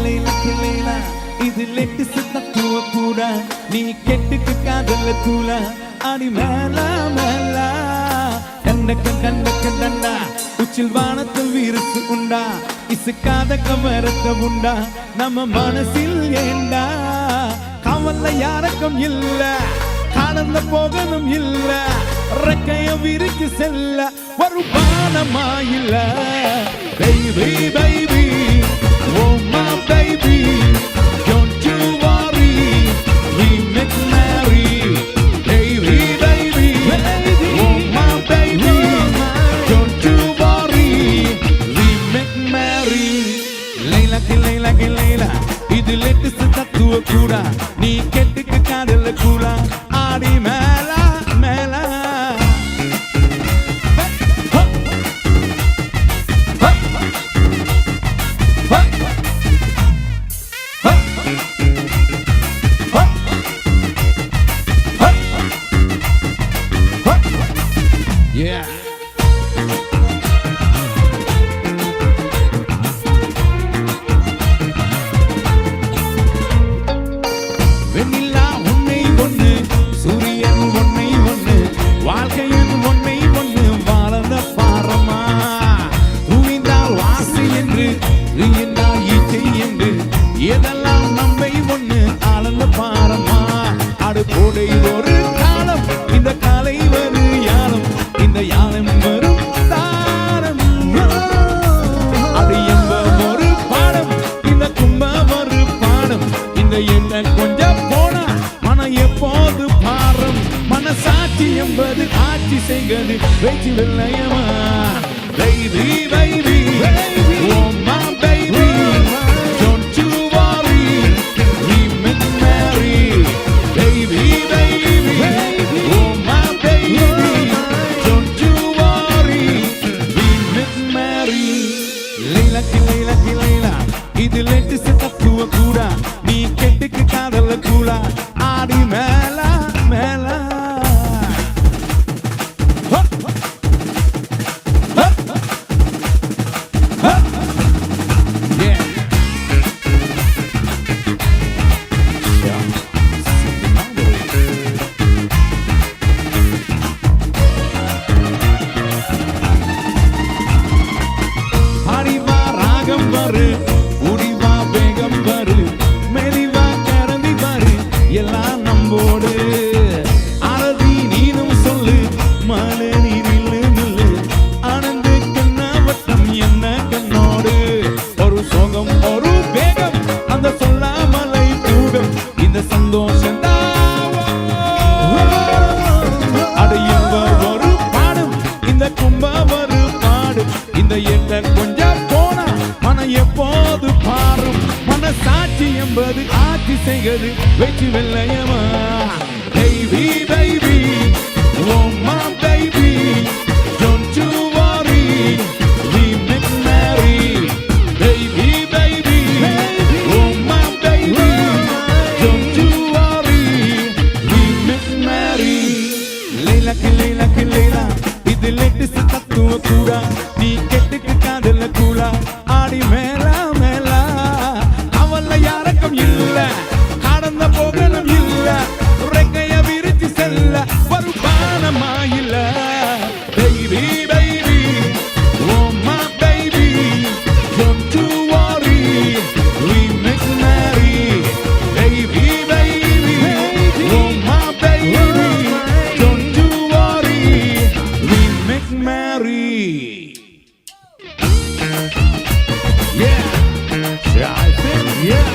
Leila, இது latest தத்துவ கூட நீ கெட்டுக்கு காதல கூட அடி மேல மேல கண்டக்க தண்டா உச்சில் வானத்தில் வீரத்து உண்டா இசுக்காத கமரத்த உண்டா நம்ம மனசில் ஏண்டா கவலை யாருக்கும் இல்ல காணந்த போகணும் இல்ல ரெக்கைய விரிச்சு செல்ல ஒரு பானமா இல்ல baby baby oh my baby don't you worry we make merry baby baby oh my baby don't you worry we make merry Leila இது லேட்டஸ்ட் தத்துவ கூட நீ கெட்டுக்கு காதல கூட ஆடி மேல மேல Yeah. வெண்ணிலா உன்னை ஒண்ணு சூரியன் உன்னை ஒண்ணு வாழ்க்கையின் உன்னை ஒண்ணு வாழந்த பாரமா உயிர்ந்தால் வாசி என்று உயிர்ந்தால் ஈச்சை என்று எதெல்லாம் நம்மை ஒண்ணு ஆளந்த பாரமா அடுப்போடை ஒரு காலம் இந்த காலை வரு யாரும் இந்த யாரும் வரும் தாரம் அது என்ப ஒரு பாடம் இந்த கும்பம் ஒரு பாடம் இந்த எண்ண கொஞ்சம் போனா மனம் எப்போது பாரம் மனசாட்சி என்பது ஆட்சி செய்கிறது பேச்சு வெள்ளையமா baby baby oh my baby don't you worry we make merry baby baby oh my baby don't you worry we make merry Leila இது லேட்டஸ்ட் தத்துவ கூட நீ கெட்டுக்கு காதல கூட ஆடி மேல மேல ஆடிவா ராகம் வரு உடிவா வேகம் வரு மெலிவா கரந்தி வரு எல்லாம் நம்போடு அறதி நீனும் சொல்லு மலை நீ நில்லு நில்லு ஆனந்து கண்ணவட்டம் என்ன கண்ணோடு ஒரு சோகம் ஒரு வேகம் அந்த சொல்லாமலை கூடும் இந்த சந்தோஷம் அடையவ ஒரு பாடும் இந்த கும்பம் ஒரு பாடும் இந்த எண்ண கொஞ்சம் போனா மன எப்போது பாரும் மனசாட்சி என்பது ஆட்சி செய்கிறது வெற்றி வெள்ளையமா baby baby oh my baby don't you worry we make merry baby baby oh my baby don't you worry we make merry Leila இது லேட்டஸ்ட் தத்துவ கூட நீ கெட்டுக்கு காதல கூட ஆடி மேல மேல அவல்ல யாருக்கும் இல்ல கடந்த போகணும் இல்ல ரெக்கைய விரிச்சு செல்ல ஒரு பானமா இல்ல baby baby oh my baby don't you worry we make merry baby baby oh my baby don't you worry we make merry yeah I think yeah